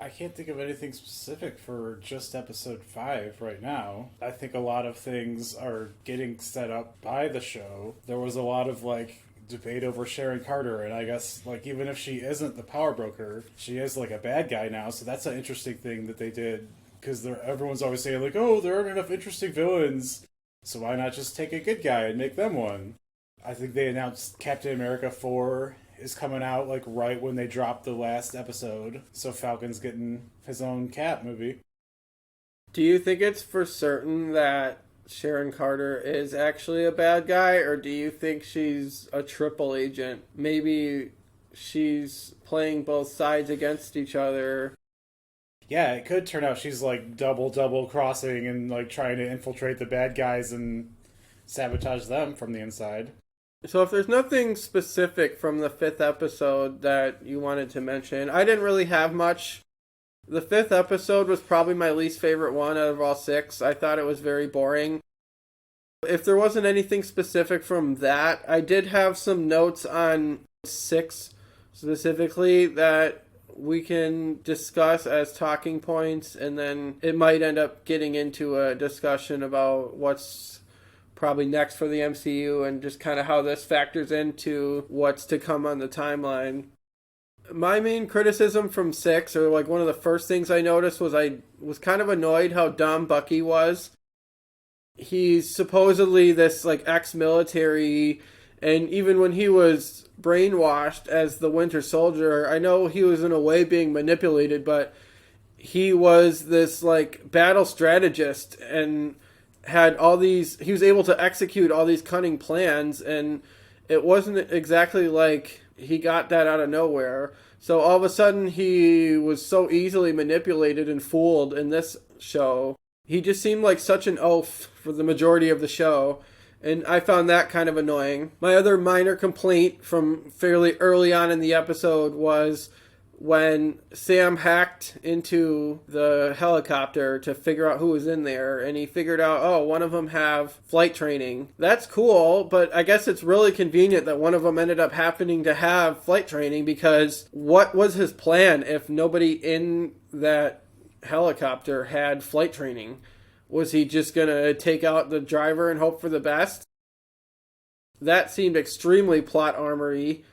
I can't think of anything specific for just episode 5 right now. I think a lot of things are getting set up by the show. There was a lot of debate over Sharon Carter, and I guess even if she isn't the power broker, she is a bad guy now, so that's an interesting thing that they did because everyone's always saying oh, there aren't enough interesting villains, so why not just take a good guy and make them one? I think they announced Captain America 4 is coming out right when they dropped the last episode. So Falcon's getting his own Cap movie. Do you think it's for certain that Sharon Carter is actually a bad guy, or do you think she's a triple agent? Maybe she's playing both sides against each other. Yeah, it could turn out she's double crossing and trying to infiltrate the bad guys and sabotage them from the inside. So if there's nothing specific from the 5th episode that you wanted to mention, I didn't really have much. The 5th episode was probably my least favorite one out of all 6. I thought it was very boring. If there wasn't anything specific from that, I did have some notes on 6 specifically that we can discuss as talking points, and then it might end up getting into a discussion about what's probably next for the MCU and just kind of how this factors into what's to come on the timeline. My main criticism from 6, or one of the first things I noticed, was I was kind of annoyed how dumb Bucky was. He's supposedly this ex-military, and even when he was brainwashed as the Winter Soldier, I know he was in a way being manipulated, but he was this battle strategist and had all these, he was able to execute all these cunning plans, and it wasn't exactly he got that out of nowhere. So all of a sudden he was so easily manipulated and fooled in this show. He just seemed like such an oaf for the majority of the show, and I found that kind of annoying. My other minor complaint from fairly early on in the episode was when Sam hacked into the helicopter to figure out who was in there, and he figured out, oh, one of them have flight training. That's cool, but I guess it's really convenient that one of them ended up happening to have flight training, because what was his plan if nobody in that helicopter had flight training? Was he just going to take out the driver and hope for the best? That seemed extremely plot armory.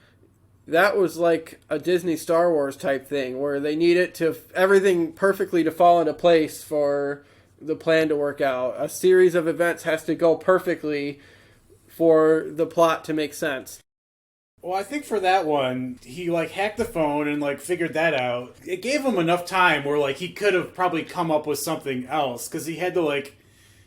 That was like a Disney Star Wars type thing where they need it to everything perfectly to fall into place for the plan to work out. A series of events has to go perfectly for the plot to make sense. Well, I think for that one, he hacked the phone and figured that out. It gave him enough time where he could have probably come up with something else, because he had to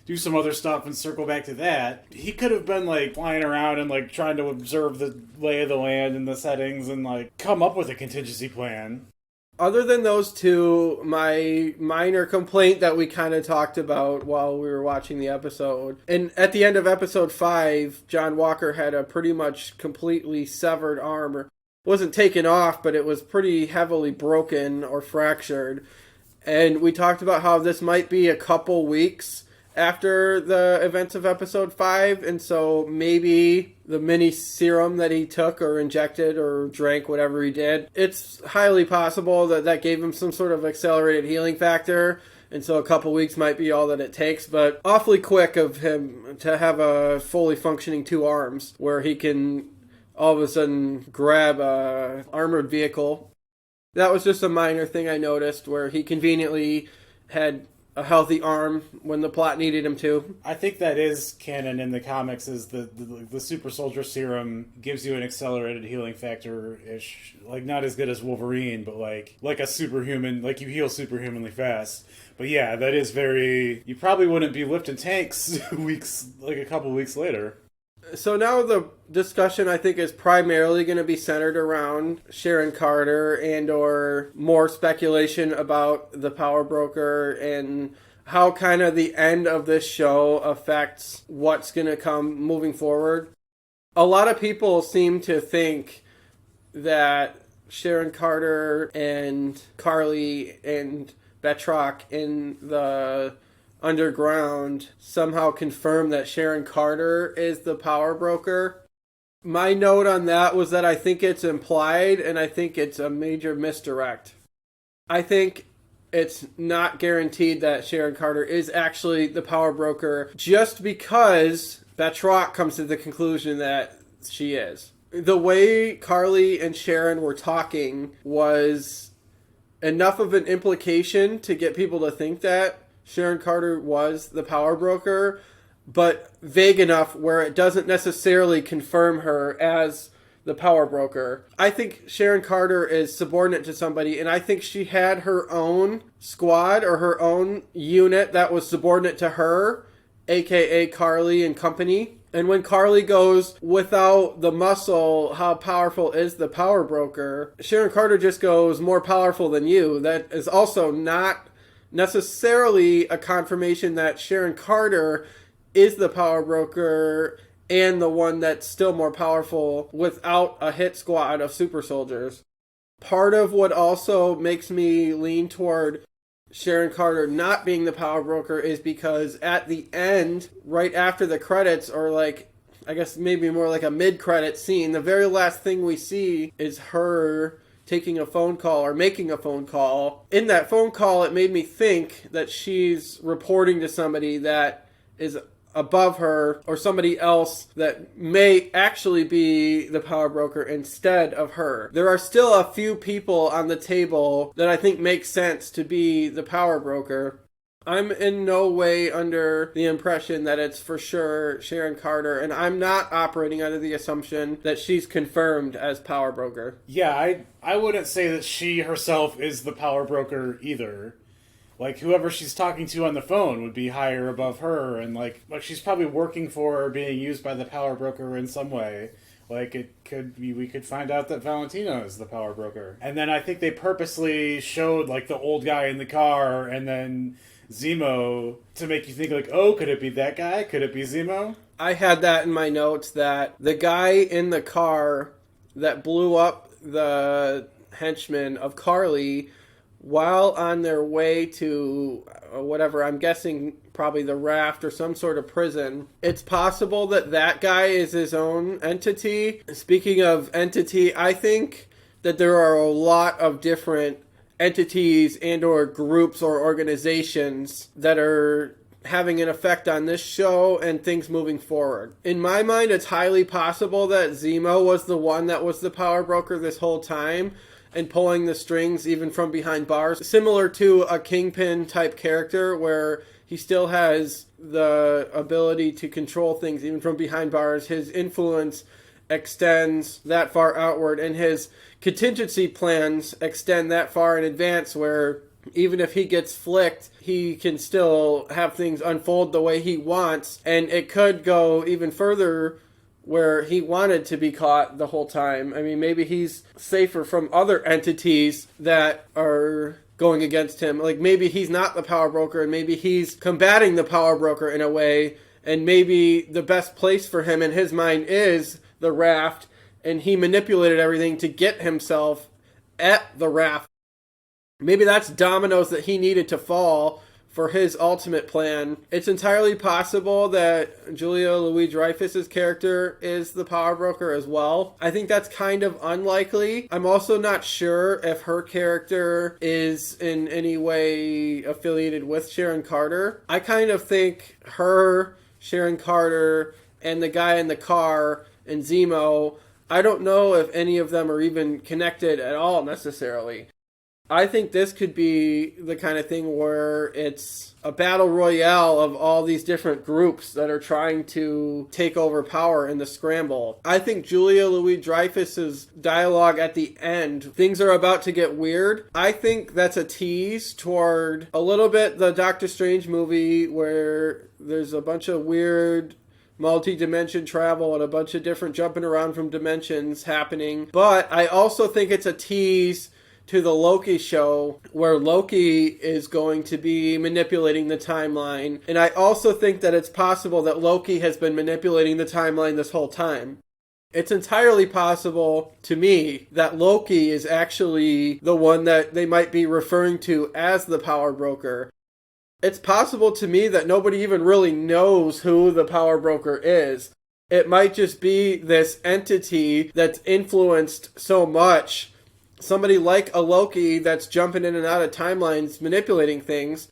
do some other stuff and circle back to that. He could have been flying around and trying to observe the lay of the land and the settings and come up with a contingency plan. Other than those two, my minor complaint that we kind of talked about while we were watching the episode, and at the end of episode 5, John Walker had a pretty much completely severed arm. It wasn't taken off, but it was pretty heavily broken or fractured. And we talked about how this might be a couple weeks after the events of episode 5, and so maybe the mini serum that he took or injected or drank, whatever he did, it's highly possible that that gave him some sort of accelerated healing factor, and so a couple weeks might be all that it takes, but awfully quick of him to have a fully functioning 2 arms where he can all of a sudden grab a armored vehicle. That was just a minor thing I noticed, where he conveniently had a healthy arm when the plot needed him to. I think that is canon in the comics, is the super soldier serum gives you an accelerated healing factor-ish. Not as good as Wolverine, but like a superhuman, you heal superhumanly fast. But yeah, that is very... You probably wouldn't be lifting tanks a couple weeks later. So now the discussion, I think, is primarily going to be centered around Sharon Carter and or more speculation about the power broker and how kind of the end of this show affects what's going to come moving forward. A lot of people seem to think that Sharon Carter and Carly and Batroc in the underground somehow confirm that Sharon Carter is the power broker. My note on that was that I think it's implied, and I think it's a major misdirect. I think it's not guaranteed that Sharon Carter is actually the power broker just because Batroc comes to the conclusion that she is. The way Carly and Sharon were talking was enough of an implication to get people to think that Sharon Carter was the power broker, but vague enough where it doesn't necessarily confirm her as the power broker. I think Sharon Carter is subordinate to somebody, and I think she had her own squad or her own unit that was subordinate to her, aka Carly and company. And when Carly goes, without the muscle, how powerful is the power broker? Sharon Carter just goes, more powerful than you. That is also not necessarily a confirmation that Sharon Carter is the power broker and the one that's still more powerful without a hit squad of super soldiers. Part of what also makes me lean toward Sharon Carter not being the power broker is because at the end, right after the credits, or like, I guess maybe more like a mid-credit scene, the very last thing we see is her taking a phone call or making a phone call. In that phone call, it made me think that she's reporting to somebody that is above her or somebody else that may actually be the power broker instead of her. There are still a few people on the table that I think make sense to be the power broker. I'm in no way under the impression that it's for sure Sharon Carter, and I'm not operating under the assumption that she's confirmed as power broker. Yeah, I wouldn't say that she herself is the power broker either. Like, whoever she's talking to on the phone would be higher above her, and like she's probably working for or being used by the power broker in some way. Like, we could find out that Valentina is the power broker. And then I think they purposely showed, like, the old guy in the car, and then Zemo, to make you think, like, oh, could it be that guy? Could it be Zemo? I had that in my notes, that the guy in the car that blew up the henchman of Carly while on their way to whatever, I'm guessing probably the raft or some sort of prison. It's possible that that guy is his own entity. Speaking of entity, I think that there are a lot of different entities and or groups or organizations that are having an effect on this show and things moving forward. In my mind, it's highly possible that Zemo was the one that was the power broker this whole time and pulling the strings even from behind bars, similar to a Kingpin type character where he still has the ability to control things even from behind bars. His influence extends that far outward, and his contingency plans extend that far in advance where even if he gets flicked, he can still have things unfold the way he wants, and it could go even further where he wanted to be caught the whole time. I mean, maybe he's safer from other entities that are going against him. Like, maybe he's not the power broker, and maybe he's combating the power broker in a way, and maybe the best place for him in his mind is the raft, and he manipulated everything to get himself at the raft. Maybe that's dominoes that he needed to fall for his ultimate plan. It's entirely possible that Julia Louis-Dreyfus's character is the power broker as well. I think that's kind of unlikely. I'm also not sure if her character is in any way affiliated with Sharon Carter. I kind of think her, Sharon Carter, and the guy in the car, and Zemo, I don't know if any of them are even connected at all necessarily. I think this could be the kind of thing where it's a battle royale of all these different groups that are trying to take over power in the scramble. I think Julia Louis-Dreyfus's dialogue at the end, things are about to get weird. I think that's a tease toward a little bit the Doctor Strange movie where there's a bunch of weird multi-dimension travel and a bunch of different jumping around from dimensions happening. But I also think it's a tease to the Loki show where Loki is going to be manipulating the timeline. And I also think that it's possible that Loki has been manipulating the timeline this whole time. It's entirely possible to me that Loki is actually the one that they might be referring to as the power broker. It's possible to me that nobody even really knows who the power broker is. It might just be this entity that's influenced so much somebody like a Loki that's jumping in and out of timelines, manipulating things,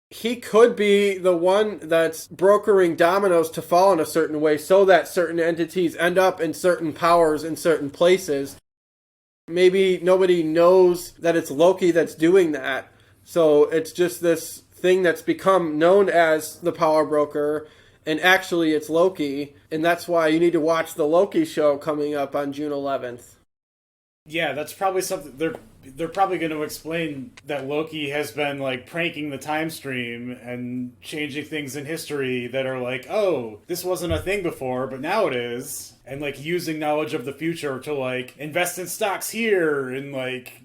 he could be the one that's brokering dominoes to fall in a certain way so that certain entities end up in certain powers in certain places. Maybe nobody knows that it's Loki that's doing that. So it's just this thing that's become known as the power broker, and actually it's Loki. And that's why you need to watch the Loki show coming up on June 11th. Yeah, that's probably something they're probably going to explain, that Loki has been like pranking the time stream and changing things in history that are like, oh, this wasn't a thing before, but now it is. And like using knowledge of the future to like invest in stocks here and like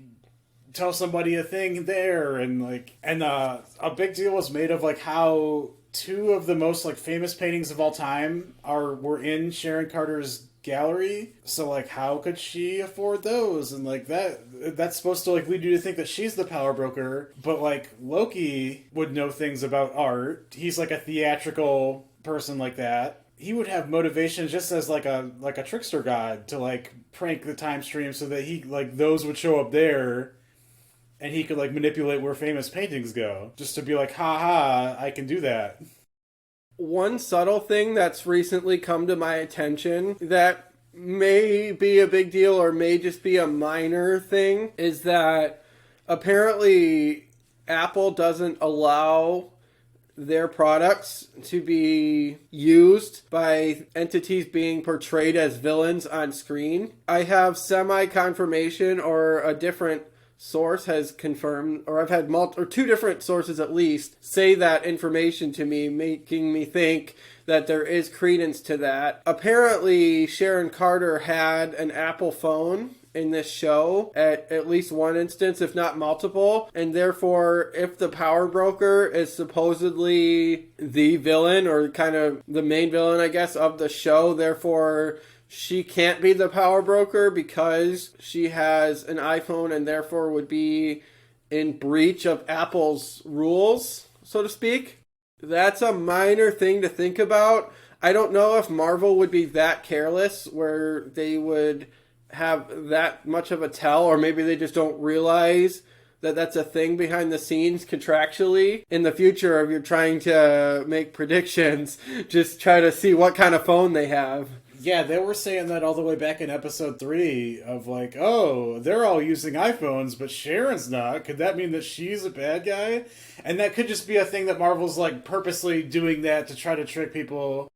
tell somebody a thing there, and like, and a big deal was made of like how two of the most like famous paintings of all time were in Sharon Carter's gallery. So like, how could she afford those? And like that's supposed to like lead you to think that she's the power broker, but like Loki would know things about art. He's like a theatrical person like that. He would have motivation just as like a trickster god to like prank the time stream so that he like those would show up there and he could like manipulate where famous paintings go, just to be like, ha ha, I can do that. One subtle thing that's recently come to my attention that may be a big deal or may just be a minor thing is that apparently Apple doesn't allow their products to be used by entities being portrayed as villains on screen. I have semi-confirmation, or a different source has confirmed, or I've had two different sources at least say that information to me, making me think that there is credence to that. Apparently, Sharon Carter had an Apple phone in this show at least one instance, if not multiple, and therefore if the power broker is supposedly the villain, or kind of the main villain, I guess, of the show, therefore she can't be the power broker because she has an iPhone and therefore would be in breach of Apple's rules, so to speak. That's a minor thing to think about. I don't know if Marvel would be that careless where they would have that much of a tell, or maybe they just don't realize that that's a thing behind the scenes contractually. In the future, if you're trying to make predictions, just try to see what kind of phone they have. Yeah, they were saying that all the way back in episode 3 of like, oh, they're all using iPhones, but Sharon's not. Could that mean that she's a bad guy? And that could just be a thing that Marvel's like purposely doing that to try to trick people.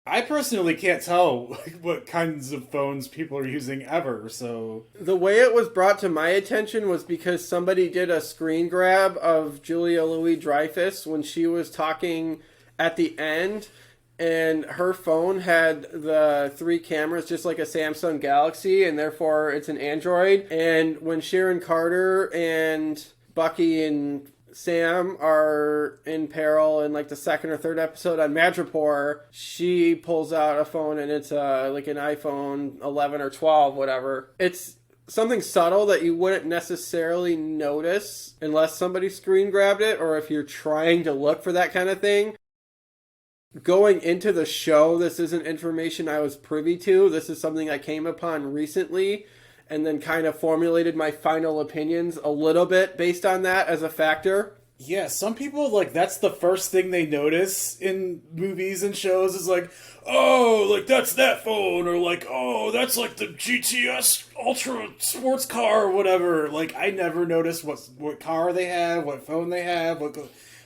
I personally can't tell what kinds of phones people are using ever, so... The way it was brought to my attention was because somebody did a screen grab of Julia Louis-Dreyfus when she was talking at the end, and her phone had the 3 cameras just like a Samsung Galaxy, and therefore it's an Android. And when Sharon Carter and Bucky and Sam are in peril in like the second or third episode on Madripoor, she pulls out a phone and it's like an iPhone 11 or 12, whatever. It's something subtle that you wouldn't necessarily notice unless somebody screen grabbed it, or if you're trying to look for that kind of thing. Going into the show, this isn't information I was privy to. This is something I came upon recently, and then kind of formulated my final opinions a little bit based on that as a factor. Yeah, some people, like, that's the first thing they notice in movies and shows is like, oh, like, that's that phone, or like, oh, that's like the GTS Ultra sports car, or whatever. Like, I never notice what car they have, what phone they have,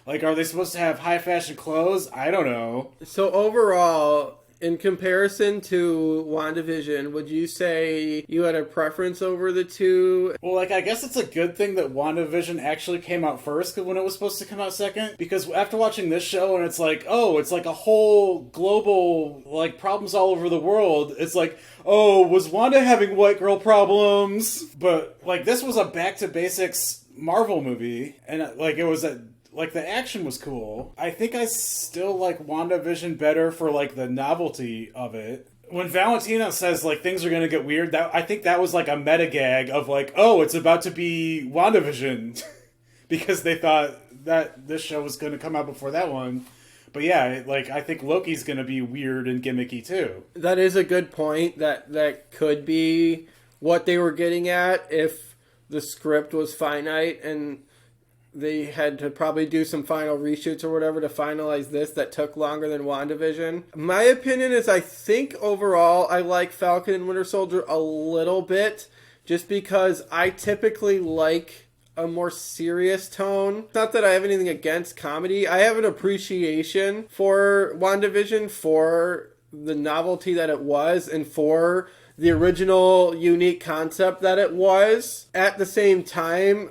like, are they supposed to have high fashion clothes? I don't know. So overall, in comparison to WandaVision, would you say you had a preference over the two? Well, like, I guess it's a good thing that WandaVision actually came out first when it was supposed to come out second. Because after watching this show, and it's like, oh, it's like a whole global, like, problems all over the world. It's like, oh, was Wanda having white girl problems? But, like, this was a back-to-basics Marvel movie. And, like, it was like, the action was cool. I think I still like WandaVision better for, like, the novelty of it. When Valentina says, like, things are gonna get weird, I think that was, like, a meta gag of, like, oh, it's about to be WandaVision. Because they thought that this show was gonna come out before that one. But yeah, like, I think Loki's gonna be weird and gimmicky, too. That is a good point. That could be what they were getting at if the script was finite and they had to probably do some final reshoots or whatever to finalize this that took longer than WandaVision. My opinion is I think overall I like Falcon and Winter Soldier a little bit just because I typically like a more serious tone. Not that I have anything against comedy. I have an appreciation for WandaVision for the novelty that it was and for the original unique concept that it was. At the same time,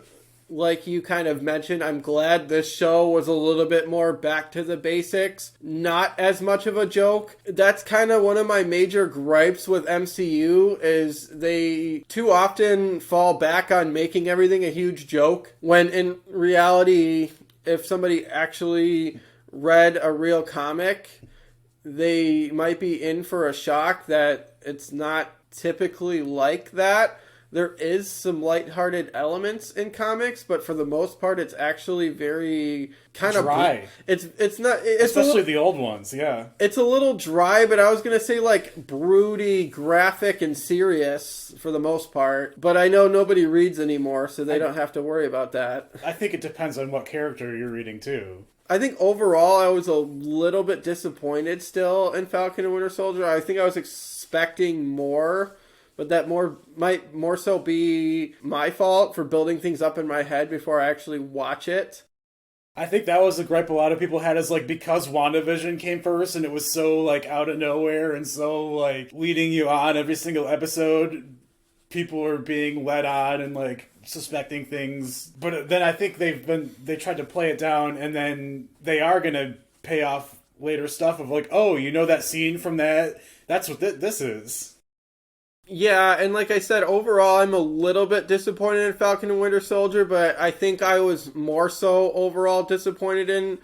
like you kind of mentioned, I'm glad this show was a little bit more back to the basics. Not as much of a joke. That's kind of one of my major gripes with MCU is they too often fall back on making everything a huge joke. When in reality, if somebody actually read a real comic, they might be in for a shock that it's not typically like that. There is some lighthearted elements in comics, but for the most part, it's actually very kind of dry. It's not, especially the old ones. Yeah, it's a little dry, but I was gonna say like broody, graphic, and serious for the most part. But I know nobody reads anymore, so they don't have to worry about that. I think it depends on what character you're reading too. I think overall, I was a little bit disappointed still in Falcon and Winter Soldier. I think I was expecting more. But that might more so be my fault for building things up in my head before I actually watch it. I think that was the gripe a lot of people had is like because WandaVision came first and it was so like out of nowhere and so like leading you on every single episode, people are being led on and like suspecting things. But then I think they tried to play it down and then they are going to pay off later stuff of like, oh, you know that scene from that? That's what this is. Yeah, and like I said, overall, I'm a little bit disappointed in Falcon and Winter Soldier, but I think I was more so overall disappointed in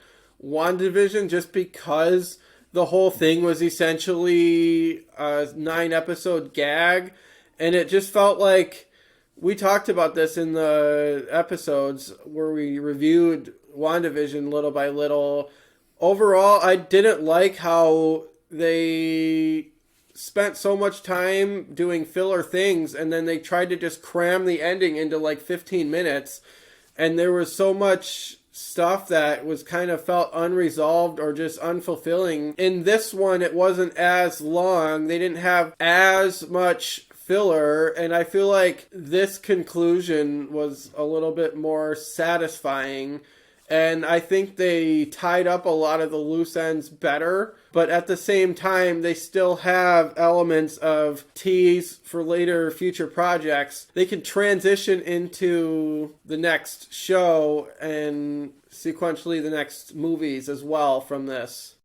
WandaVision just because the whole thing was essentially a 9-episode gag, and it just felt like we talked about this in the episodes where we reviewed WandaVision little by little. Overall, I didn't like how they spent so much time doing filler things and then they tried to just cram the ending into like 15 minutes and there was so much stuff that was kind of felt unresolved or just unfulfilling. In this one, it wasn't as long. They didn't have as much filler, and I feel like this conclusion was a little bit more satisfying. And I think they tied up a lot of the loose ends better. But at the same time, they still have elements of tease for later future projects. They can transition into the next show and sequentially the next movies as well from this.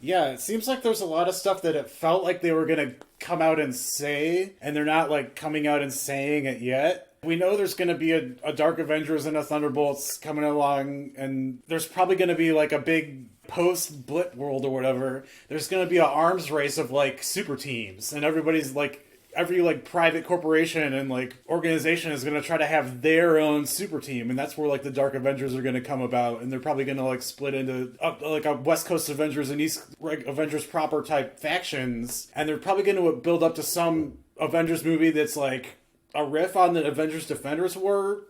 Yeah, it seems like there's a lot of stuff that it felt like they were going to come out and say, and they're not like coming out and saying it yet. We know there's going to be a Dark Avengers and a Thunderbolts coming along, and there's probably going to be like a big post-Blit world or whatever. There's going to be an arms race of like super teams, and everybody's like, every like private corporation and like organization is going to try to have their own super team, and that's where like the Dark Avengers are going to come about, and they're probably going to like split into like a West Coast Avengers and East Avengers proper type factions, and they're probably going to build up to some Avengers movie that's like a riff on the Avengers Defenders War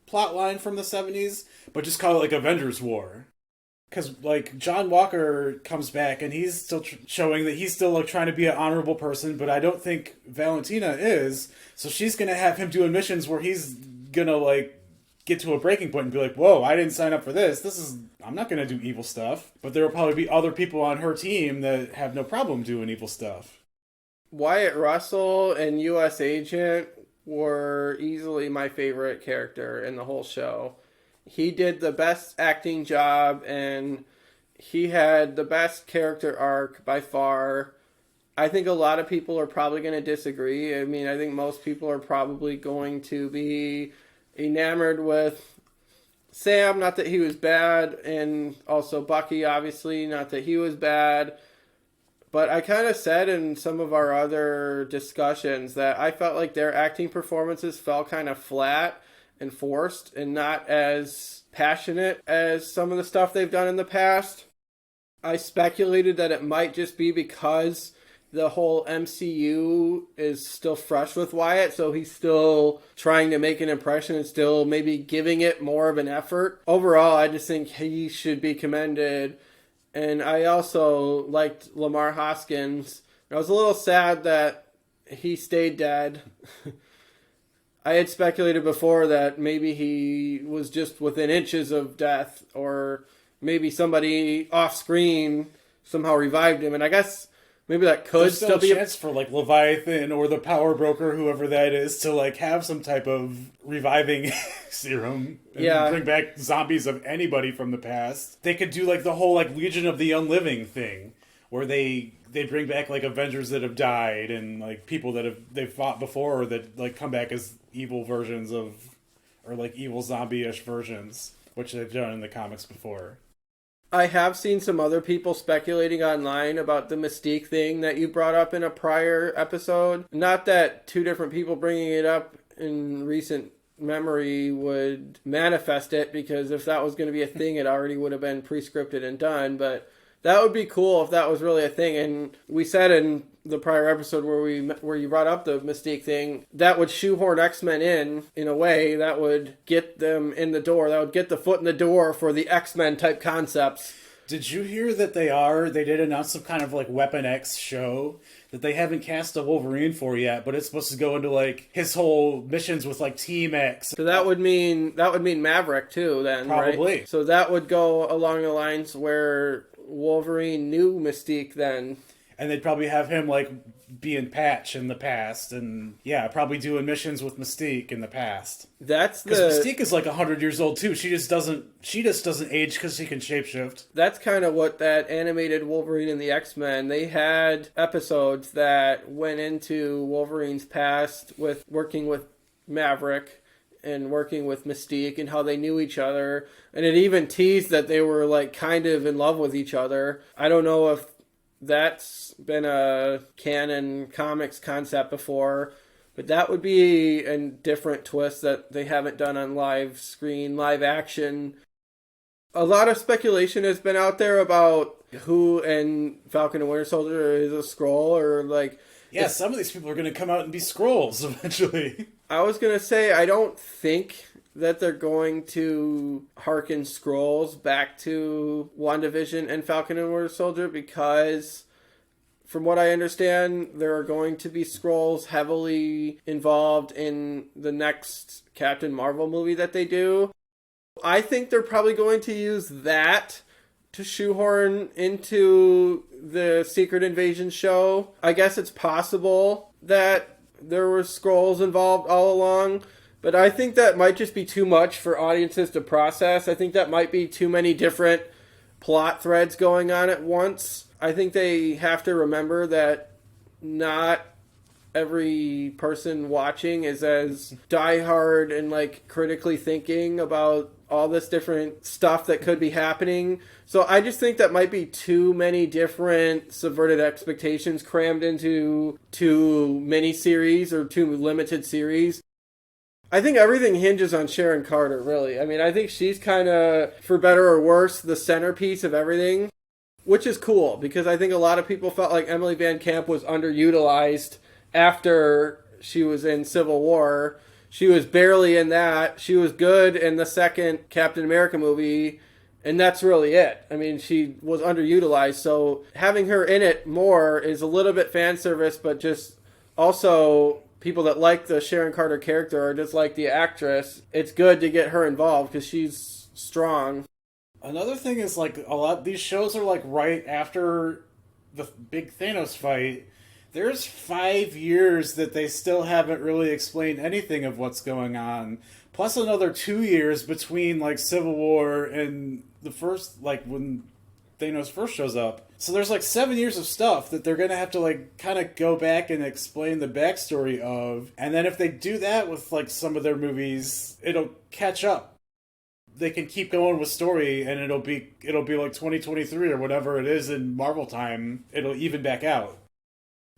plotline from the 70s, but just call it like Avengers War. Because like John Walker comes back and he's still showing that he's still like trying to be an honorable person, but I don't think Valentina is. So she's gonna have him doing missions where he's gonna like get to a breaking point and be like, "Whoa, I didn't sign up for this. I'm not gonna do evil stuff." But there will probably be other people on her team that have no problem doing evil stuff. Wyatt Russell and U.S. Agent were easily my favorite character in the whole show. He did the best acting job, and he had the best character arc by far. I think a lot of people are probably going to disagree. I mean, I think most people are probably going to be enamored with Sam, not that he was bad, and also Bucky, obviously, not that he was bad. But I kind of said in some of our other discussions that I felt like their acting performances fell kind of flat and forced and not as passionate as some of the stuff they've done in the past. I speculated that it might just be because the whole MCU is still fresh with Wyatt, so he's still trying to make an impression and still maybe giving it more of an effort. Overall, I just think he should be commended. And I also liked Lamar Hoskins. I was a little sad that he stayed dead. I had speculated before that maybe he was just within inches of death, or maybe somebody off screen somehow revived him. And I guess maybe that could There's still be a chance for like Leviathan or the Power Broker, whoever that is, to like have some type of reviving serum and bring back zombies of anybody from the past. They could do like the whole like Legion of the Unliving thing, where they bring back like Avengers that have died and like people that they've fought before, or that like come back as evil versions of, or like evil zombie-ish versions, which they've done in the comics before. I have seen some other people speculating online about the Mystique thing that you brought up in a prior episode. Not that two different people bringing it up in recent memory would manifest it, because if that was going to be a thing, it already would have been pre-scripted and done, but that would be cool if that was really a thing. And we said in the prior episode where you brought up the Mystique thing, that would shoehorn X-Men in a way that would get them in the door. That would get the foot in the door for the X-Men type concepts. Did you hear that they did announce some kind of like Weapon X show that they haven't cast a Wolverine for yet, but it's supposed to go into like his whole missions with like Team X. So that would mean Maverick too then, probably. Right? So that would go along the lines where Wolverine knew Mystique then. And they'd probably have him like being Patch in the past, and probably doing missions with Mystique in the past. Because Mystique is like 100 years old too. She just doesn't age because she can shapeshift. That's kind of what that animated Wolverine and the X-Men, they had episodes that went into Wolverine's past with working with Maverick and working with Mystique and how they knew each other. And it even teased that they were like kind of in love with each other. I don't know if that's been a canon comics concept before, but that would be a different twist that they haven't done on live screen, live action. A lot of speculation has been out there about who in Falcon and Winter Soldier is a Skrull, or like... Yeah, some of these people are going to come out and be Skrulls eventually. I was going to say, I don't think that they're going to harken Skrulls back to WandaVision and Falcon and Winter Soldier, because from what I understand, there are going to be Skrulls heavily involved in the next Captain Marvel movie that they do. I think they're probably going to use that to shoehorn into the Secret Invasion show. I guess it's possible that there were Skrulls involved all along, but I think that might just be too much for audiences to process. I think that might be too many different plot threads going on at once. I think they have to remember that not every person watching is as diehard and like critically thinking about all this different stuff that could be happening. So I just think that might be too many different subverted expectations crammed into two miniseries or two limited series. I think everything hinges on Sharon Carter, really. I mean, I think she's kind of, for better or worse, the centerpiece of everything, which is cool, because I think a lot of people felt like Emily Van Camp was underutilized after she was in Civil War. She was barely in that. She was good in the second Captain America movie, and that's really it. I mean, she was underutilized, so having her in it more is a little bit fan service, but just also people that like the Sharon Carter character or just like the actress, it's good to get her involved because she's strong. Another thing is, like, a lot these shows are like right after the big Thanos fight. There's 5 years that they still haven't really explained anything of what's going on. Plus another 2 years between like Civil War and the first, like when Thanos first shows up. So there's like 7 years of stuff that they're going to have to like kind of go back and explain the backstory of. And then if they do that with like some of their movies, it'll catch up. They can keep going with story, and it'll be like 2023 or whatever it is in Marvel time. It'll even back out.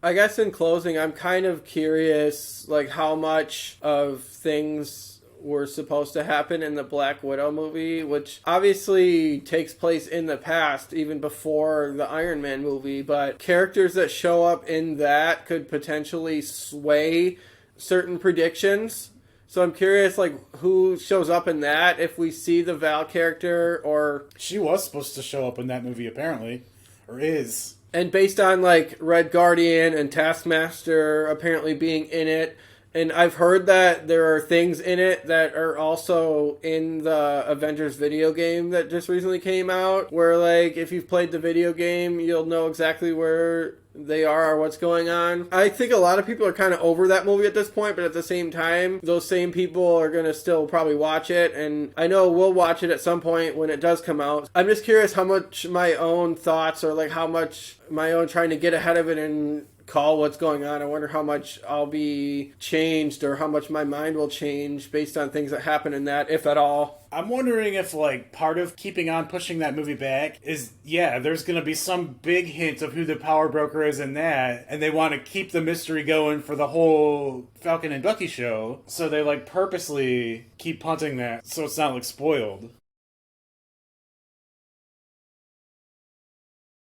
I guess in closing, I'm kind of curious, like, how much of things were supposed to happen in the Black Widow movie, which obviously takes place in the past, even before the Iron Man movie, but characters that show up in that could potentially sway certain predictions. So I'm curious, like, who shows up in that, if we see the Val character, or... She was supposed to show up in that movie, apparently. Or is. And based on, like, Red Guardian and Taskmaster apparently being in it, and I've heard that there are things in it that are also in the Avengers video game that just recently came out, where, like, if you've played the video game, you'll know exactly where they are or what's going on. I think a lot of people are kind of over that movie at this point, but at the same time, those same people are going to still probably watch it, and I know we'll watch it at some point when it does come out. I'm just curious how much my own thoughts, or like how much my own trying to get ahead of it and call what's going on. I wonder how much I'll be changed, or how much my mind will change based on things that happen in that, if at all. I'm wondering if, like, part of keeping on pushing that movie back is, yeah, there's going to be some big hint of who the power broker is in that, and they want to keep the mystery going for the whole Falcon and Bucky show, so they, like, purposely keep punting that so it's not, like, spoiled.